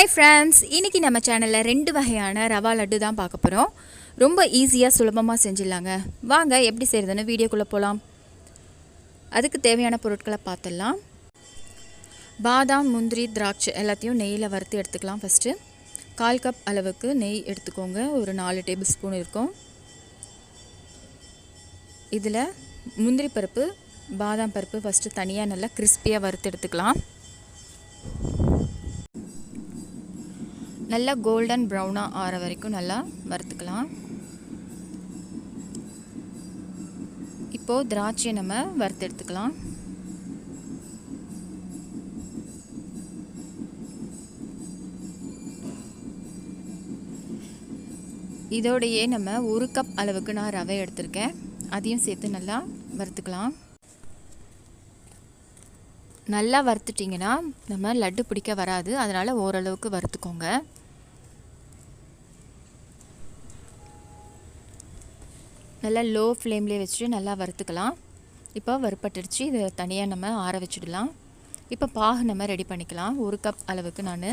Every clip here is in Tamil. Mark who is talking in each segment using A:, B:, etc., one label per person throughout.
A: ஹாய் ஃப்ரெண்ட்ஸ், இன்றைக்கி நம்ம சேனலில் 2 வகையான ரவா லட்டு தான் பார்க்க போகிறோம். ரொம்ப ஈஸியாக சுலபமாக செஞ்சிடலாங்க. வாங்க எப்படி செய்கிறதுன்னு வீடியோக்குள்ளே போகலாம். அதுக்கு தேவையான பொருட்களை பார்த்துடலாம். பாதாம், முந்திரி, திராட்சை எல்லாத்தையும் நெய்யில் வறுத்து எடுத்துக்கலாம். ஃபஸ்ட்டு 1/4 கப் அளவுக்கு நெய் எடுத்துக்கோங்க. ஒரு 4 டேபிள் ஸ்பூன் இருக்கும். இதில் முந்திரி பருப்பு, பாதாம் பருப்பு ஃபஸ்ட்டு தனியாக நல்லா கிறிஸ்பியாக வறுத்து எடுத்துக்கலாம். நல்லா கோல்டன் ப்ரௌனாக ஆற வரைக்கும் நல்லா வறுத்துக்கலாம். இப்போது திராட்சையை நம்ம வறுத்து எடுத்துக்கலாம். இதோடையே நம்ம 1 கப் அளவுக்கு நான் ரவை எடுத்திருக்கேன். அதையும் சேர்த்து நல்லா வறுத்துக்கலாம். நல்லா வறுத்துட்டிங்கன்னா நம்ம லட்டு பிடிக்க வராது. அதனால் ஓரளவுக்கு வறுத்துக்கோங்க. நல்லா லோ ஃப்ளேம்லேயே வச்சுட்டு நல்லா வறுத்துக்கலாம். இப்போ வறுப்பட்டுடுச்சு. இது தனியாக நம்ம ஆற வச்சுடலாம். இப்போ பாகு நம்ம ரெடி பண்ணிக்கலாம். 1 கப் அளவுக்கு நான்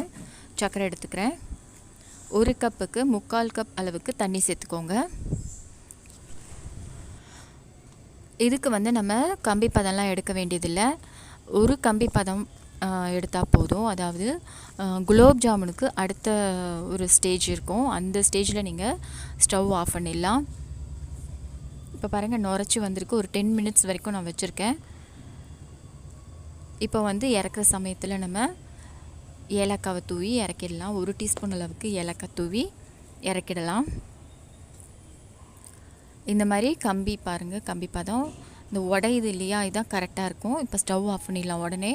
A: சர்க்கரை எடுத்துக்கிறேன். 1 கப்புக்கு 3/4 கப் அளவுக்கு தண்ணி சேர்த்துக்கோங்க. இதுக்கு நம்ம கம்பி பதம்லாம் எடுக்க வேண்டியதில்லை. ஒரு கம்பி பதம் எடுத்தால் போதும். அதாவது குலோப் ஜாமுனுக்கு அடுத்த ஒரு ஸ்டேஜ் இருக்கும். அந்த ஸ்டேஜில் நீங்கள் ஸ்டவ் ஆஃப் பண்ணிடலாம். இப்போ பாருங்கள், நுரைச்சி வந்திருக்கு. ஒரு 10 மினிட்ஸ் வரைக்கும் நான் வச்சுருக்கேன். இப்போ இறக்குற சமயத்தில் நம்ம ஏலக்காவை தூவி இறக்கிடலாம். 1 டீஸ்பூன் அளவுக்கு ஏலக்காய் தூவி இறக்கிடலாம். இந்த மாதிரி கம்பி பாருங்கள், கம்பி பதம் இந்த உடையுது இல்லையா, இதுதான் கரெக்டாக இருக்கும். இப்போ ஸ்டவ் ஆஃப் பண்ணிடலாம் உடனே.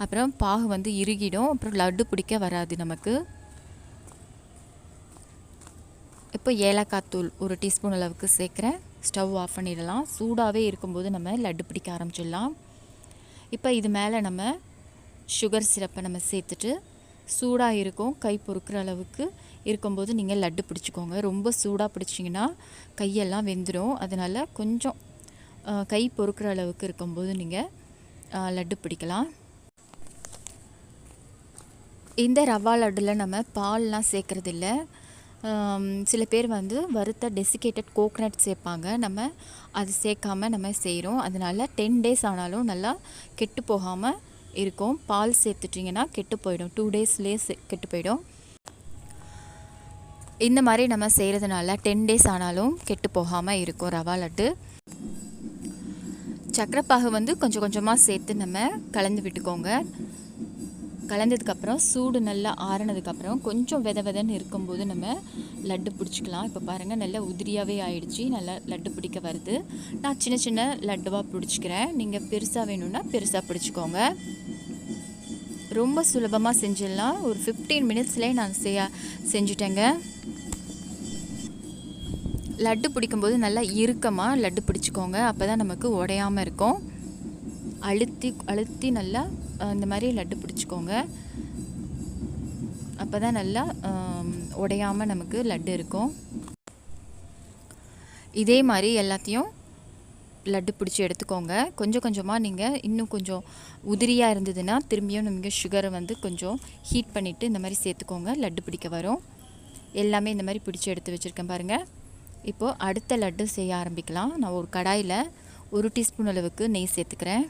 A: அப்புறம் பாகு இறுகிடும். அப்புறம் லட்டு பிடிக்க வராது நமக்கு. இப்போ ஏலக்காய் தூள் 1 டீஸ்பூன் அளவுக்கு சேர்க்குறேன். ஸ்டவ் ஆஃப் பண்ணிடலாம். சூடாகவே இருக்கும்போது நம்ம லட்டு பிடிக்க ஆரம்பிச்சிடலாம். இப்போ இது மேலே நம்ம சுகர் சிரப்பை நம்ம சேர்த்துட்டு சூடாக இருக்கும், கை பொறுக்கிற அளவுக்கு இருக்கும்போது நீங்கள் லட்டு பிடிச்சிக்கோங்க. ரொம்ப சூடாக பிடிச்சிங்கன்னா கையெல்லாம் வெந்துடும். அதனால் கொஞ்சம் கை பொறுக்கிற அளவுக்கு இருக்கும்போது நீங்கள் லட்டு பிடிக்கலாம். இந்த ரவா லட்டில் நம்ம பால்லாம் சேர்க்குறதில்ல. சில பேர் வறுத்த டெசிகேட்டட் கோகனட் சேர்ப்பாங்க. நம்ம அது சேர்க்காம நம்ம செய்கிறோம். அதனால் 10 டேஸ் ஆனாலும் நல்லா கெட்டு போகாமல் இருக்கும். பால் சேர்த்துட்டிங்கன்னா கெட்டு போயிடும். 2 டேஸ்லேயே கெட்டு போயிடும். இந்த மாதிரி நம்ம செய்கிறதுனால 10 டேஸ் ஆனாலும் கெட்டு போகாமல் இருக்கும் ரவா லட்டு. சர்க்கரை பாகு கொஞ்சம் கொஞ்சமாக சேர்த்து நம்ம கலந்து விட்டுக்கோங்க. கலந்ததுக்கப்புறம் சூடு நல்லா ஆறினதுக்கப்புறம் கொஞ்சம் வெதன்னு இருக்கும்போது நம்ம லட்டு பிடிச்சிக்கலாம். இப்போ பாருங்கள், நல்லா உதிரியாகவே ஆயிடுச்சு. நல்லா லட்டு பிடிக்க வருது. நான் சின்ன சின்ன லட்டுவாக பிடிச்சிக்கிறேன். நீங்கள் பெருசாக வேணும்னா பெருசாக பிடிச்சிக்கோங்க. ரொம்ப சுலபமாக செஞ்சிடலாம். ஒரு 15 மினிட்ஸ்லேயே நான் செஞ்சுட்டேங்க. லட்டு பிடிக்கும்போது நல்லா இறுக்கமாக லட்டு பிடிச்சிக்கோங்க. அப்போ தான் நமக்கு உடையாமல் இருக்கும். அழுத்தி நல்லா இந்த மாதிரி லட்டு பிடிச்சிக்கோங்க. அப்போ தான் நல்லா உடையாமல் நமக்கு லட்டு இருக்கும். இதே மாதிரி எல்லாத்தையும் லட்டு பிடிச்சி எடுத்துக்கோங்க. கொஞ்சம் கொஞ்சமாக நீங்கள் இன்னும் கொஞ்சம் உதிரியாக இருந்ததுன்னா திரும்பியும் நீங்கள் சுகரை கொஞ்சம் ஹீட் பண்ணிவிட்டு இந்த மாதிரி சேர்த்துக்கோங்க. லட்டு பிடிக்க வரும். எல்லாமே இந்த மாதிரி பிடிச்சி எடுத்து வச்சுருக்கேன் பாருங்கள். இப்போது அடுத்த லட்டு செய்ய ஆரம்பிக்கலாம். நான் ஒரு கடாயில் 1 டீஸ்பூன் அளவுக்கு நெய் சேர்த்துக்கிறேன்.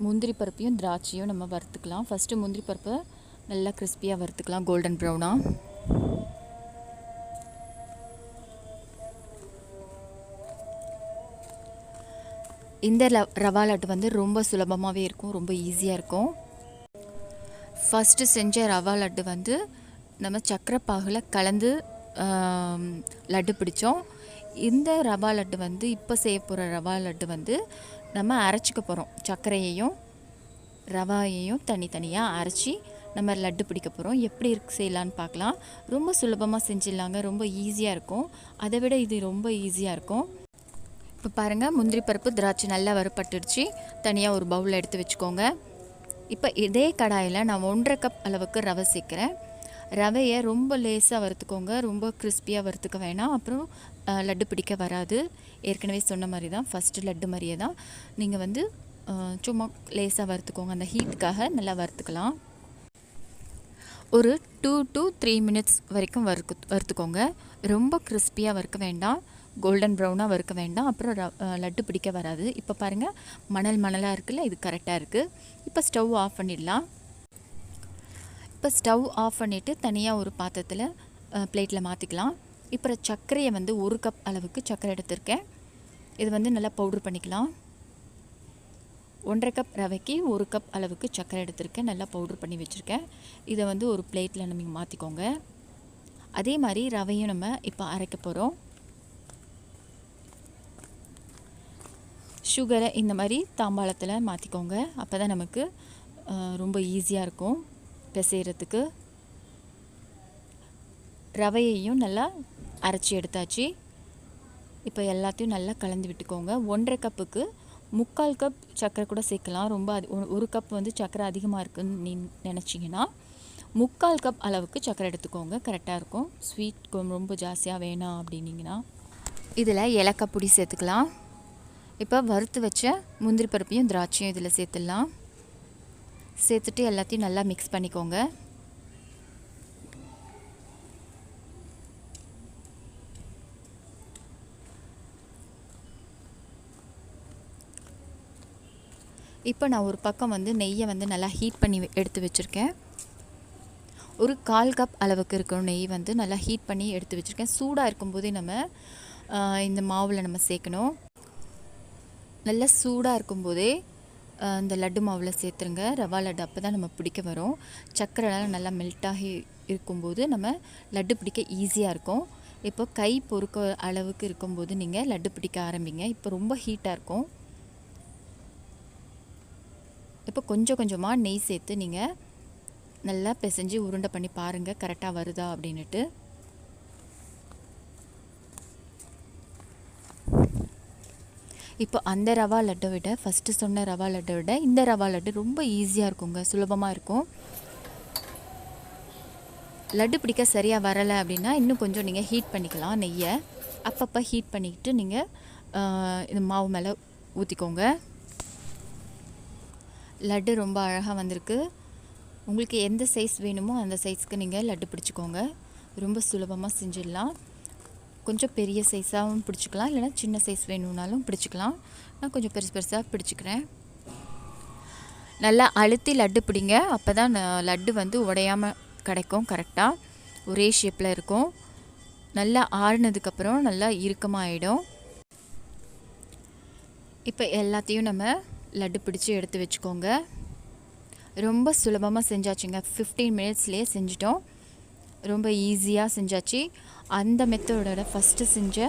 A: முந்திரி பருப்பையும் திராட்சையும் நம்ம வறுத்துக்கலாம். ஃபஸ்ட்டு முந்திரி பருப்பை நல்லா கிறிஸ்பியாக வறுத்துக்கலாம், கோல்டன் ப்ரௌனாக. இந்த ரவா லட்டு ரொம்ப சுலபமாகவே இருக்கும், ரொம்ப ஈஸியாக இருக்கும். ஃபஸ்ட்டு செஞ்ச ரவா லட்டு நம்ம சர்க்கரை பாகில் கலந்து லட்டு பிடிச்சோம். இந்த ரவா லட்டு இப்போ செய்ய போகிற ரவா லட்டு நம்ம அரைச்சிக்க போகிறோம். சர்க்கரையையும் ரவாயையும் தனித்தனியாக அரைச்சி நம்ம லட்டு பிடிக்க போகிறோம். எப்படி செய்யலான்னு பார்க்கலாம். ரொம்ப சுலபமாக செஞ்சிடலாங்க. ரொம்ப ஈஸியாக இருக்கும். அதை விட இது ரொம்ப ஈஸியாக இருக்கும். இப்போ பாருங்கள், முந்திரி பருப்பு திராட்சை நல்லா வறுப்பட்டுடுச்சு. தனியாக ஒரு பவுலில் எடுத்து வச்சுக்கோங்க. இப்போ இதே கடாயில் நான் 1.5 கப் அளவுக்கு ரவை சேர்க்குறேன். ரவையை ரொம்ப லேசாக வறுத்துக்கோங்க, ரொம்ப கிறிஸ்பியாக வறுத்துக்க வேணாம், அப்புறம் லட்டு பிடிக்க வராது. ஏற்கனவே சொன்ன மாதிரி தான், ஃபஸ்ட்டு லட்டு மாதிரியே தான் நீங்கள் வந்து சும்மா லேசாக வறுத்துக்கோங்க. அந்த ஹீட்டுக்காக நல்லா வறுத்துக்கலாம். ஒரு 2 to 3 மினிட்ஸ் வரைக்கும் வறுத்துக்கோங்க. ரொம்ப கிறிஸ்பியாக வறுக்க வேண்டாம், கோல்டன் ப்ரௌனாக வறுக்க வேண்டாம், அப்புறம் லட்டு பிடிக்க வராது. இப்போ பாருங்கள், மணலாக இருக்குல்ல, இது கரெக்டாக இருக்குது. இப்போ ஸ்டவ் ஆஃப் பண்ணிடலாம். இப்போ ஸ்டவ் ஆஃப் பண்ணிவிட்டு தனியாக ஒரு பாத்திரத்தில் பிளேட்டில் மாற்றிக்கலாம். இப்போ சர்க்கரையை வந்து 1 கப் அளவுக்கு சர்க்கரை எடுத்திருக்கேன். இது வந்து நல்லா பவுட்ரு பண்ணிக்கலாம். 1.5 கப் ரவைக்கு 1 கப் அளவுக்கு சர்க்கரை எடுத்திருக்கேன், நல்லா பவுட்ரு பண்ணி வச்சுருக்கேன். இதை வந்து ஒரு பிளேட்டில் நம்ம மாற்றிக்கோங்க. அதே மாதிரி ரவையும் நம்ம இப்போ அரைக்க போகிறோம். சுகரை இந்த மாதிரி தாம்பாளத்தில் மாற்றிக்கோங்க, அப்போ தான் நமக்கு ரொம்ப ஈஸியாக இருக்கும் பிசைகிறதுக்கு. ரவையையும் நல்லா அரைச்சி எடுத்தாச்சு. இப்போ எல்லாத்தையும் நல்லா கலந்து விட்டுக்கோங்க. 1.5 கப்புக்கு 3/4 கப் சர்க்கரை கூட சேர்க்கலாம். ரொம்ப 1 கப் வந்து சர்க்கரை அதிகமாக இருக்குதுன்னு நினச்சிங்கன்னா 3/4 கப் அளவுக்கு சர்க்கரை எடுத்துக்கோங்க, கரெக்டாக இருக்கும். ஸ்வீட் ரொம்ப ஜாஸ்தியாக வேணாம் அப்படின்னிங்கன்னா இதில் ஏலக்காய் பொடி சேர்த்துக்கலாம். இப்போ வறுத்து வச்ச முந்திரி பருப்பையும் திராட்சையும் இதில் சேர்த்துடலாம். சேர்த்துட்டு எல்லாத்தையும் நல்லா மிக்ஸ் பண்ணிக்கோங்க. இப்போ நான் ஒரு பக்கம் வந்து நெய்யை வந்து நல்லா ஹீட் பண்ணி எடுத்து வச்சுருக்கேன். ஒரு 1/4 கப் அளவுக்கு இருக்கணும் நெய் வந்து நல்லா ஹீட் பண்ணி எடுத்து வச்சுருக்கேன். சூடாக இருக்கும்போதே நம்ம இந்த மாவில் நம்ம சேர்க்கணும். நல்லா சூடாக இருக்கும்போதே இந்த லட்டு மாவில் சேர்த்துருங்க, ரவா லட்டு. அப்போ தான் நம்ம பிடிக்க வரும். சர்க்கரைலாம் நல்லா மெல்ட்டாகி இருக்கும்போது நம்ம லட்டு பிடிக்க ஈஸியாக இருக்கும். இப்போ கை பொறுக்க அளவுக்கு இருக்கும்போது நீங்கள் லட்டு பிடிக்க ஆரம்பிங்க. இப்போ ரொம்ப ஹீட்டாக இருக்கும். இப்போ கொஞ்சம் கொஞ்சமாக நெய் சேர்த்து நீங்கள் நல்லா பிசைஞ்சு உருண்டை பண்ணி பாருங்கள், கரெக்டாக வருதா அப்படின்ட்டு. இப்போ அந்த ரவா லட்டை விட, ஃபஸ்ட்டு சொன்ன ரவா லட்டை விட இந்த ரவா லட்டு ரொம்ப ஈஸியாக இருக்குங்க, சுலபமாக இருக்கும். லட்டு பிடிக்க சரியாக வரலை அப்படின்னா இன்னும் கொஞ்சம் நீங்கள் ஹீட் பண்ணிக்கலாம் நெய்யை. அப்பப்போ ஹீட் பண்ணிக்கிட்டு நீங்கள் இந்த மாவு மேலே ஊற்றிக்கோங்க. லட்டு ரொம்ப அழகாக வந்திருக்கு. உங்களுக்கு எந்த சைஸ் வேணுமோ அந்த சைஸ்க்கு நீங்கள் லட்டு பிடிச்சிக்கோங்க. ரொம்ப சுலபமாக செஞ்சிடலாம். கொஞ்சம் பெரிய சைஸாகவும் பிடிச்சிக்கலாம், இல்லைனா சின்ன சைஸ் வேணும்னாலும் பிடிச்சிக்கலாம். நான் கொஞ்சம் பெருசாக பிடிச்சிக்கிறேன். நல்லா அழுத்தி லட்டு பிடிங்க, அப்போ தான் லட்டு வந்து உடையாமல் கிடைக்கும், கரெக்டாக ஒரே ஷேப்பில் இருக்கும். நல்லா ஆறுனதுக்கப்புறம் நல்லா இறுக்கமாகிடும். இப்போ எல்லாத்தையும் நம்ம லட்டு பிடிச்சி எடுத்து வச்சுக்கோங்க. ரொம்ப சுலபமாக செஞ்சாச்சுங்க. 15 மினிட்ஸ்லேயே செஞ்சிட்டோம். ரொம்ப ஈஸியாக செஞ்சாச்சு. அந்த மெத்தடோட ஃபஸ்ட்டு செஞ்ச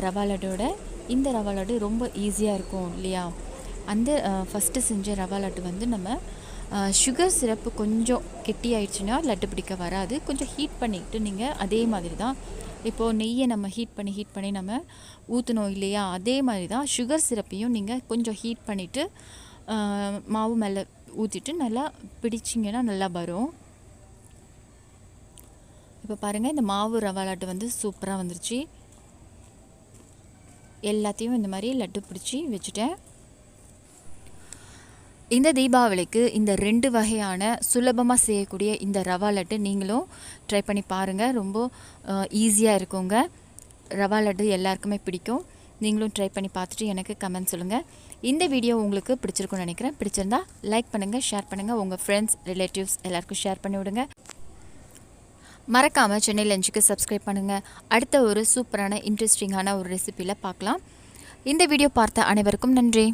A: ரவா லட்டோட இந்த ரவா லட்டு ரொம்ப ஈஸியாக இருக்கும் இல்லையா? அந்த ஃபஸ்ட்டு செஞ்ச ரவா லட்டு வந்து நம்ம சுகர் சிரப்பு கொஞ்சம் கெட்டி ஆயிடுச்சுன்னா லட்டு பிடிக்க வராது. கொஞ்சம் ஹீட் பண்ணிக்கிட்டு நீங்கள் அதே மாதிரி தான், இப்போது நெய்யை நம்ம ஹீட் பண்ணி நம்ம ஊற்றணும் இல்லையா? அதே மாதிரி தான் சுகர் சிரப்பையும் நீங்கள் கொஞ்சம் ஹீட் பண்ணிவிட்டு மாவு மேலே ஊற்றிட்டு நல்லா பிடிச்சிங்கன்னா நல்லா வரும். இப்போ பாருங்கள், இந்த மாவு ரவா லட்டு வந்து சூப்பராக வந்துருச்சு. எல்லாத்தையும் இந்த மாதிரி லட்டு பிடிச்சி வச்சுட்டேன். இந்த தீபாவளிக்கு இந்த 2 வகையான சுலபமாக செய்யக்கூடிய இந்த ரவா லட்டு நீங்களும் ட்ரை பண்ணி பாருங்கள். ரொம்ப ஈஸியாக இருக்குங்க. ரவா லட்டு எல்லாருக்குமே பிடிக்கும். நீங்களும் ட்ரை பண்ணி பார்த்துட்டு எனக்கு கமெண்ட் சொல்லுங்கள். இந்த வீடியோ உங்களுக்கு பிடிச்சிருக்குன்னு நினைக்கிறேன். பிடிச்சிருந்தா லைக் பண்ணுங்கள், ஷேர் பண்ணுங்கள், உங்கள் ஃப்ரெண்ட்ஸ் ரிலேட்டிவ்ஸ் எல்லாருக்கும் ஷேர் பண்ணி விடுங்க. மறக்காமல் சென்னை லஞ்சுக்கு சப்ஸ்கிரைப் பண்ணுங்கள். அடுத்த ஒரு சூப்பரான இன்ட்ரெஸ்டிங்கான ஒரு ரெசிபியில் பார்க்கலாம். இந்த வீடியோ பார்த்த அனைவருக்கும் நன்றி.